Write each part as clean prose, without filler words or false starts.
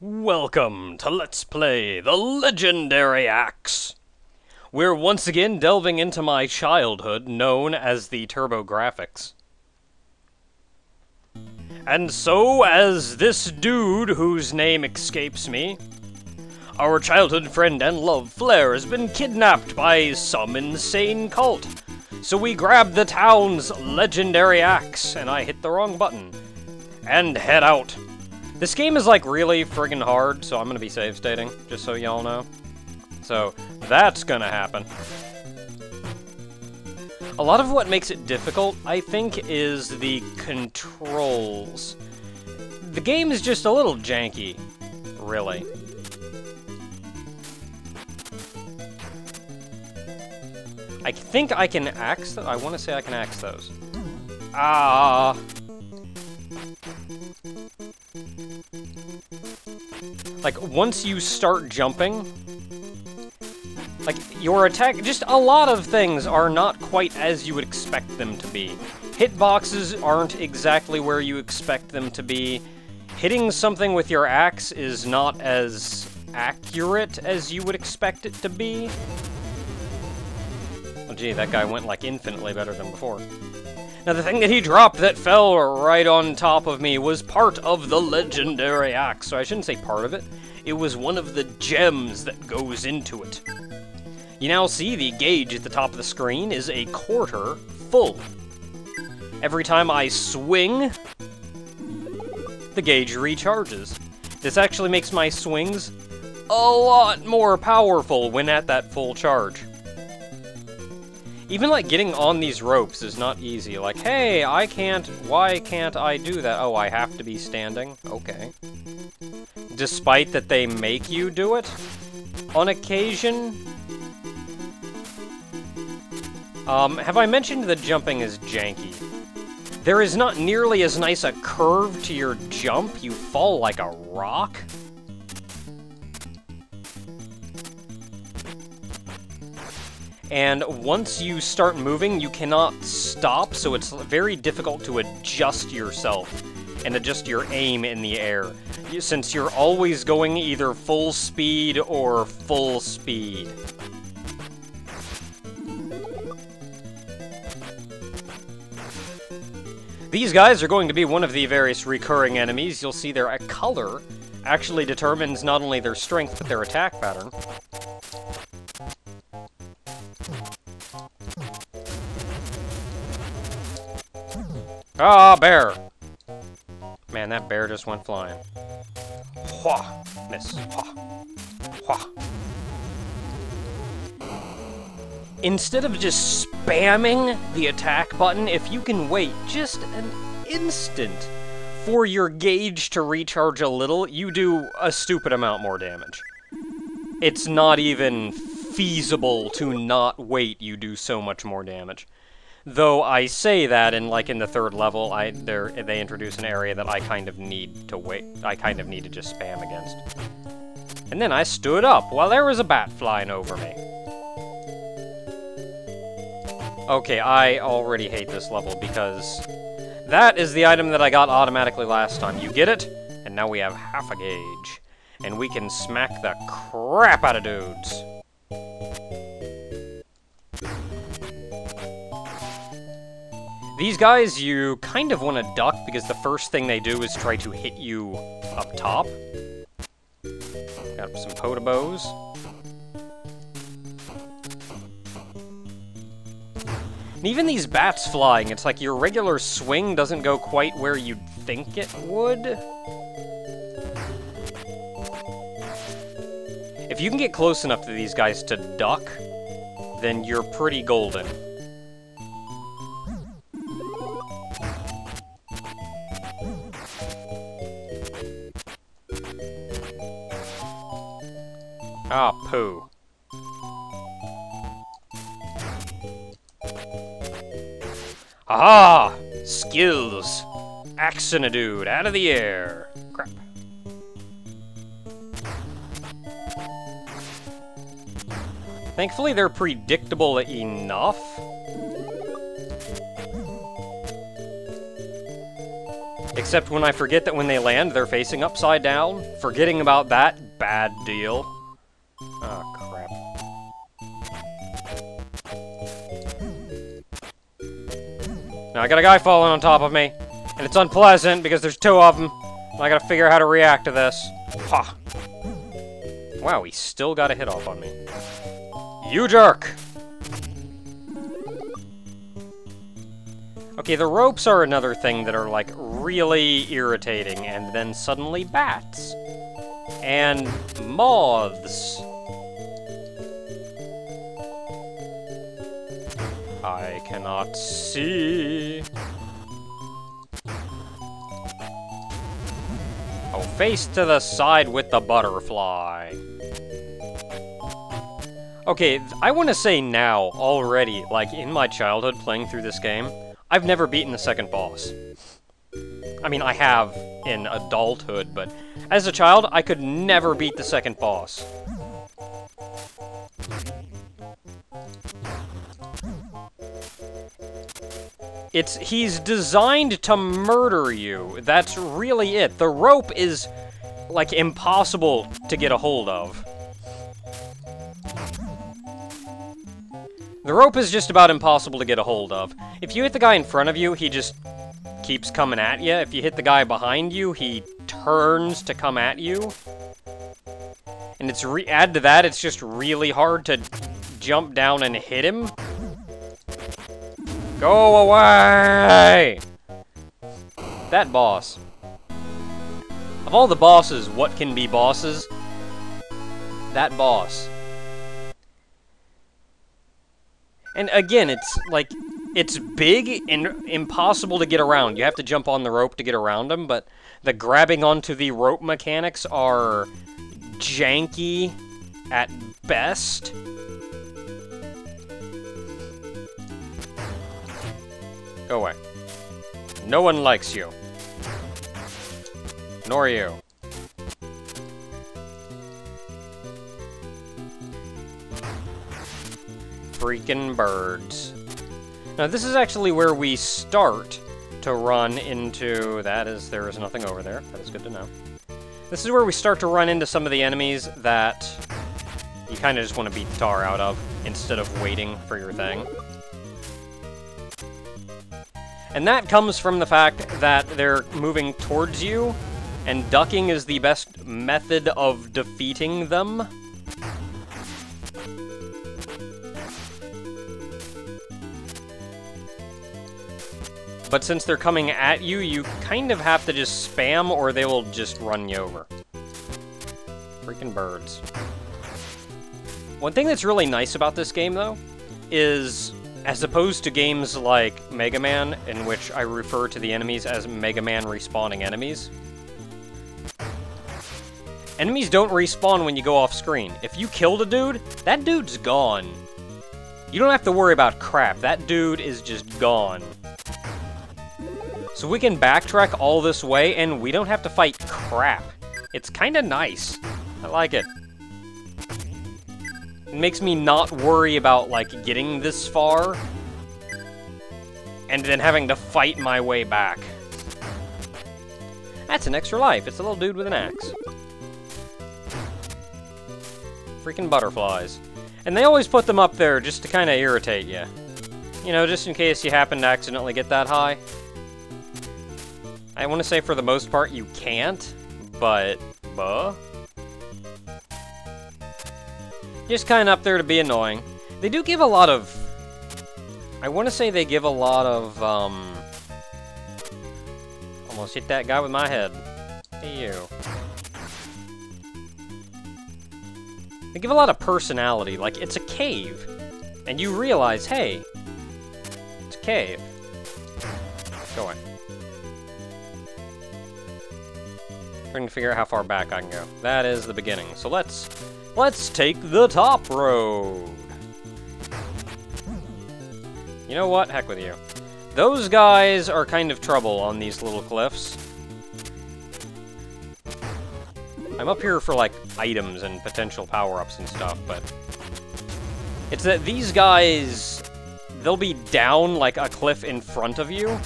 Welcome to Let's Play the Legendary Axe. We're once again delving into my childhood, known as the TurboGrafx. And so, as this dude whose name escapes me, our childhood friend and love, Flair, has been kidnapped by some insane cult. So we grab the town's legendary axe, and I hit the wrong button, and head out. This game is, like, really friggin' hard, so I'm gonna be save stating, just so y'all know. So, that's gonna happen. A lot of what makes it difficult, I think, is the controls. The game is just a little janky, really. I think I can axe I want to say I can axe those. Ah. Like, once you start jumping, like, your attack, just a lot of things are not quite as you would expect them to be. Hitboxes aren't exactly where you expect them to be. Hitting something with your axe is not as accurate as you would expect it to be. Oh gee, that guy went, like, infinitely better than before. Now, the thing that he dropped that fell right on top of me was part of the legendary axe. So I shouldn't say part of it. It was one of the gems that goes into it. You now see the gauge at the top of the screen is a quarter full. Every time I swing, the gauge recharges. This actually makes my swings a lot more powerful when at that full charge. Even, like, getting on these ropes is not easy. Like, hey, why can't I do that? Oh, I have to be standing? Okay. Despite that they make you do it on occasion. Have I mentioned that jumping is janky? There is not nearly as nice a curve to your jump. You fall like a rock. And once you start moving, you cannot stop, so it's very difficult to adjust yourself and adjust your aim in the air, since you're always going either full speed or full speed. These guys are going to be one of the various recurring enemies. You'll see their color actually determines not only their strength, but their attack pattern. Ah, bear! Man, that bear just went flying. Hwah! Miss. Hwah! Hwah! Instead of just spamming the attack button, if you can wait just an instant for your gauge to recharge a little, you do a stupid amount more damage. It's not even feasible to not wait, you do so much more damage. Though I say that, and like in the third level, they introduce an area that I kind of need to wait. I kind of need to just spam against. And then I stood up while there was a bat flying over me. Okay, I already hate this level because that is the item that I got automatically last time. You get it, and now we have half a gauge, and we can smack the crap out of dudes. These guys, you kind of want to duck, because the first thing they do is try to hit you up top. Got some potobos. And even these bats flying, it's like your regular swing doesn't go quite where you'd think it would. If you can get close enough to these guys to duck, then you're pretty golden. Ah, poo. Aha! Skills! Axing a dude out of the air. Crap. Thankfully, they're predictable enough. Except when I forget that when they land, they're facing upside down. Forgetting about that, bad deal. Oh, crap. Now I got a guy falling on top of me. And it's unpleasant because there's two of them. I gotta figure out how to react to this. Ha! Wow, he still got a hit off on me. You jerk! Okay, the ropes are another thing that are, like, really irritating, and then suddenly bats. And moths. I cannot see. Oh, face to the side with the butterfly. Okay, I want to say now, already, like, in my childhood playing through this game, I've never beaten the second boss. I mean, I have in adulthood, but as a child, I could never beat the second boss. He's designed to murder you. That's really it. The rope is, like, impossible to get a hold of. The rope is just about impossible to get a hold of. If you hit the guy in front of you, he just keeps coming at you. If you hit the guy behind you, he turns to come at you. And add to that, it's just really hard to jump down and hit him. Go away! That boss. Of all the bosses, what can be bosses? That boss. And again, it's like, it's big and impossible to get around. You have to jump on the rope to get around him, but the grabbing onto the rope mechanics are janky at best. Go away. No one likes you. Nor you. Freaking birds. Now this is actually where we start to run into... there is nothing over there. That is good to know. This is where we start to run into some of the enemies that you kind of just want to beat the tar out of instead of waiting for your thing. And that comes from the fact that they're moving towards you, and ducking is the best method of defeating them. But since they're coming at you, you kind of have to just spam or they will just run you over. Freaking birds. One thing that's really nice about this game, though, is as opposed to games like Mega Man, in which I refer to the enemies as Mega Man respawning enemies, enemies don't respawn when you go off screen. If you killed a dude, that dude's gone. You don't have to worry about crap. That dude is just gone. So we can backtrack all this way, and we don't have to fight crap. It's kind of nice. I like it. It makes me not worry about, like, getting this far, and then having to fight my way back. That's an extra life. It's a little dude with an axe. Freaking butterflies. And they always put them up there just to kind of irritate you. You know, just in case you happen to accidentally get that high. I want to say for the most part you can't, but, just kind of up there to be annoying. They do give a lot of, I want to say they give a lot of, almost hit that guy with my head. Hey, you. They give a lot of personality, like it's a cave, and you realize, hey, it's a cave. Go away. We're going to figure out how far back I can go. That is the beginning. So let's take the top road. You know what? Heck with you. Those guys are kind of trouble on these little cliffs. I'm up here for, like, items and potential power-ups and stuff, but it's that these guys, they'll be down, like, a cliff in front of you.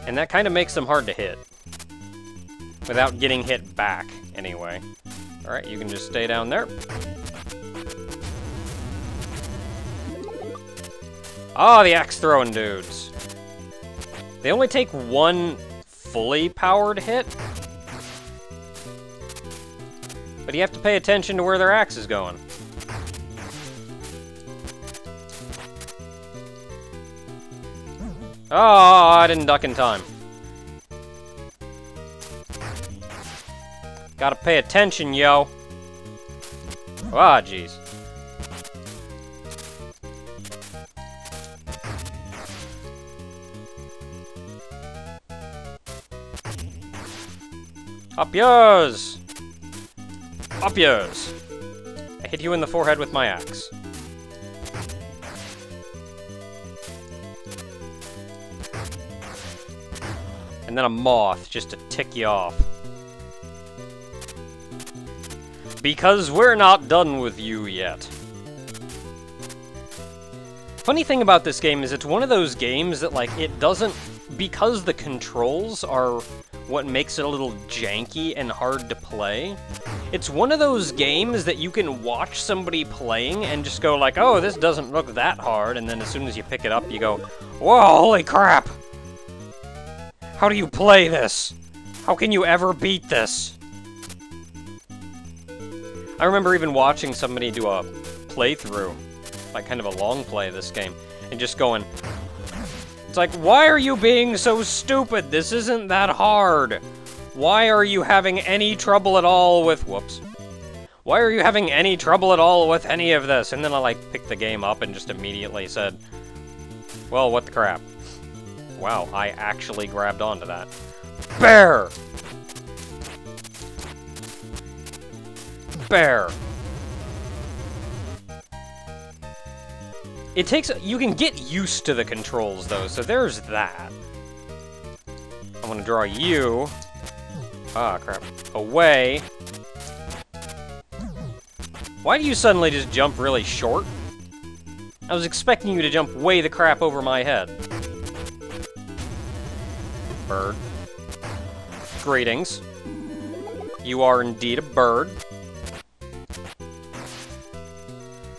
And that kind of makes them hard to hit. Without getting hit back, anyway. Alright, you can just stay down there. Ah, the axe-throwing dudes. They only take one fully powered hit. But you have to pay attention to where their axe is going. Oh, I didn't duck in time. Gotta pay attention, yo. Ah, jeez. Up yours! Up yours! I hit you in the forehead with my axe. And then a moth, just to tick you off. Because we're not done with you yet. Funny thing about this game is it's one of those games that, like, it doesn't... Because the controls are what makes it a little janky and hard to play, it's one of those games that you can watch somebody playing and just go like, oh, this doesn't look that hard, and then as soon as you pick it up, you go, whoa, holy crap! How do you play this? How can you ever beat this? I remember even watching somebody do a playthrough, like kind of a long play of this game, and just going, it's like, why are you being so stupid? This isn't that hard. Why are you having any trouble at all with, whoops. Why are you having any trouble at all with any of this? And then I like picked the game up and just immediately said, well, what the crap? Wow, I actually grabbed onto that. Bear! Bear! It takes... You can get used to the controls, though, so there's that. I'm gonna draw you... Ah, crap. Away. Why do you suddenly just jump really short? I was expecting you to jump way the crap over my head. Bird. Greetings. You are indeed a bird.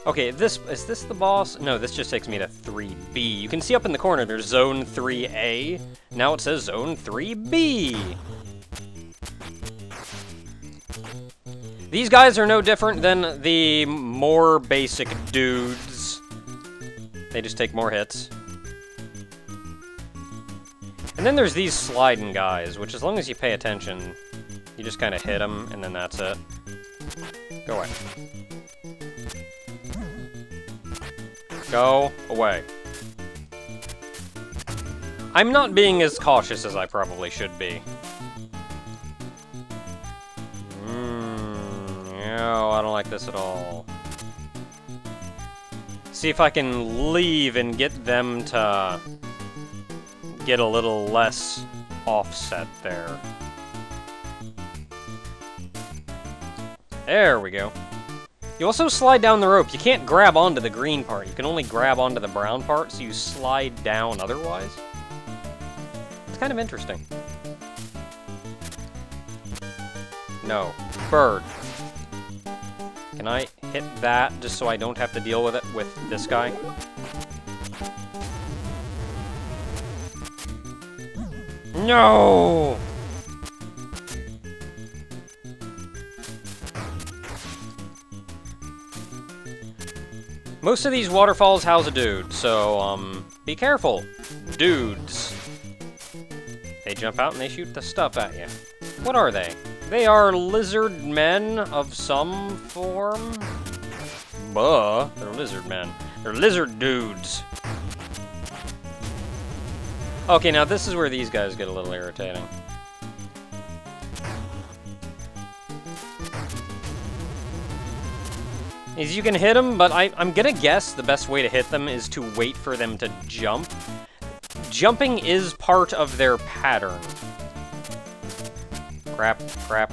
Okay, is this the boss? No, this just takes me to 3B. You can see up in the corner, there's Zone 3A. Now it says Zone 3B. These guys are no different than the more basic dudes. They just take more hits. And then there's these sliding guys, which as long as you pay attention, you just kind of hit them, and then that's it. Go away. Go away. I'm not being as cautious as I probably should be. No, I don't like this at all. See if I can leave and get them to get a little less offset there. There we go. You also slide down the rope. You can't grab onto the green part. You can only grab onto the brown part, so you slide down otherwise. It's kind of interesting. No. Bird. Can I hit that just so I don't have to deal with it with this guy? No! Most of these waterfalls house a dude, so, be careful. Dudes. They jump out and they shoot the stuff at you. What are they? They are lizard men of some form? Buh, they're lizard men. They're lizard dudes. Okay, now this is where these guys get a little irritating. Is you can hit them, but I'm gonna guess the best way to hit them is to wait for them to jump. Jumping is part of their pattern. Crap, crap.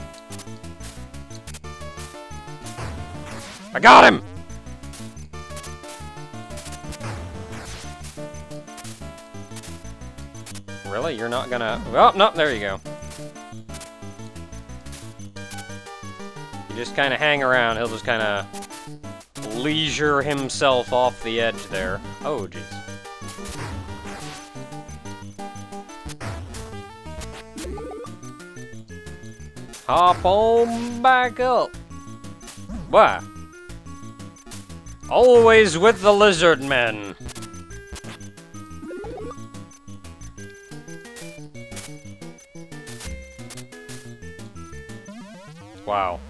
I got him! Really? You're not gonna... Oh, no, there you go. You just kind of hang around. He'll just kind of leisure himself off the edge there. Oh, jeez. Hop on back up. Why? Always with the lizard men. Wow.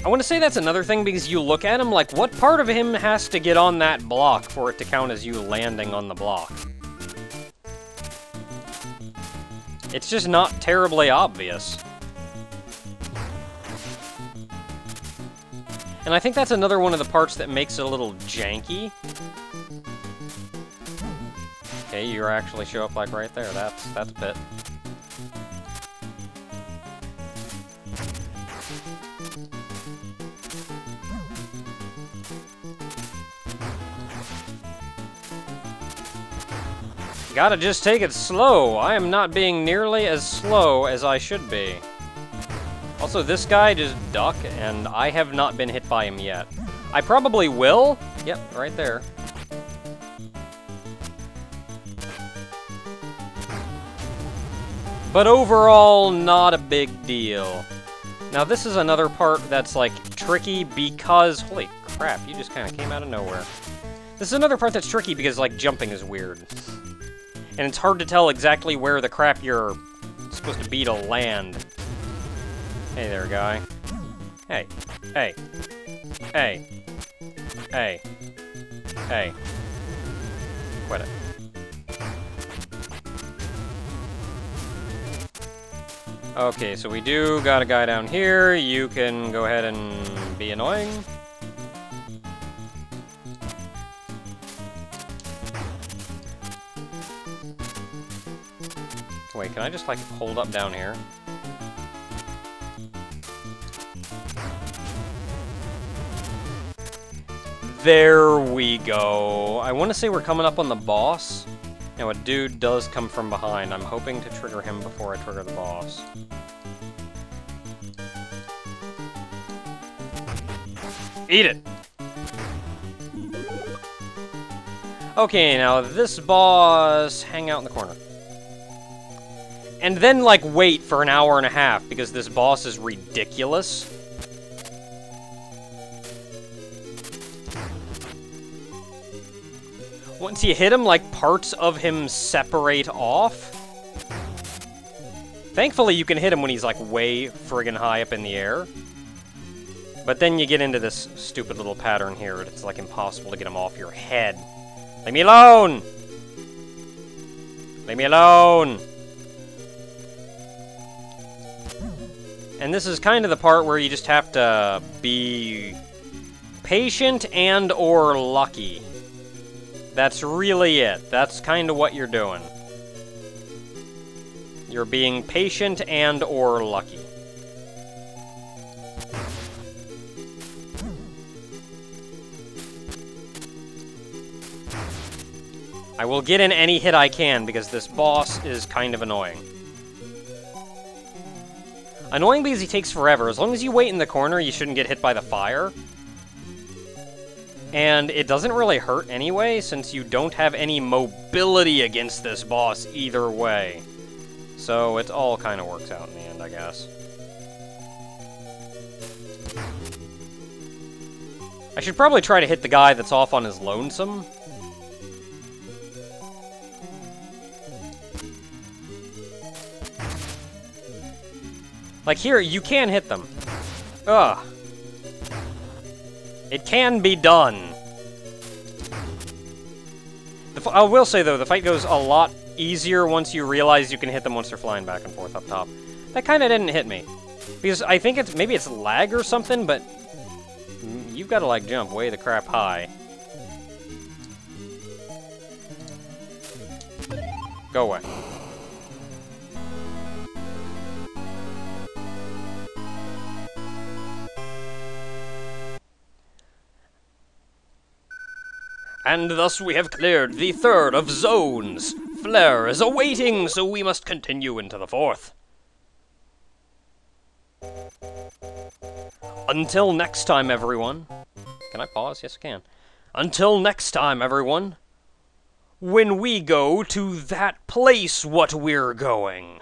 I want to say that's another thing, because you look at him like, what part of him has to get on that block for it to count as you landing on the block? It's just not terribly obvious. And I think that's another one of the parts that makes it a little janky. Okay, you actually show up like right there. That's a bit. Gotta just take it slow. I am not being nearly as slow as I should be. Also, this guy just duck, and I have not been hit by him yet. I probably will. Yep, right there. But overall, not a big deal. Now, this is another part that's, like, tricky because... Holy crap, you just kind of came out of nowhere. This is another part that's tricky because, like, jumping is weird. And it's hard to tell exactly where the crap you're supposed to be to land. Hey there, guy. Hey. Hey. Hey. Hey. Hey. Quit it. Okay, so we do got a guy down here. You can go ahead and be annoying. Wait, can I just, like, hold up down here? There we go. I want to say we're coming up on the boss. Now, a dude does come from behind. I'm hoping to trigger him before I trigger the boss. Eat it! Okay, now this boss... Hang out in the corner. And then, like, wait for an hour and a half, because this boss is ridiculous. Once you hit him, like, parts of him separate off. Thankfully, you can hit him when he's, like, way friggin' high up in the air. But then you get into this stupid little pattern here, it's, like, impossible to get him off your head. Leave me alone! Leave me alone! And this is kind of the part where you just have to be patient and or lucky. That's really it. That's kind of what you're doing. You're being patient and or lucky. I will get in any hit I can because this boss is kind of annoying. Annoying because he takes forever. As long as you wait in the corner, you shouldn't get hit by the fire. And it doesn't really hurt anyway, since you don't have any mobility against this boss either way. So it all kind of works out in the end, I guess. I should probably try to hit the guy that's off on his lonesome. Like here, you can hit them. Ugh. It can be done. I will say, though, the fight goes a lot easier once you realize you can hit them once they're flying back and forth up top. That kind of didn't hit me. Because I think it's, maybe it's lag or something, but you've got to, like, jump way the crap high. Go away. And thus we have cleared the third of zones flare is awaiting, so we must continue into the fourth. Until next time, everyone. Can I pause? Yes, I can. Until next time, everyone. When we go to that place what we're going.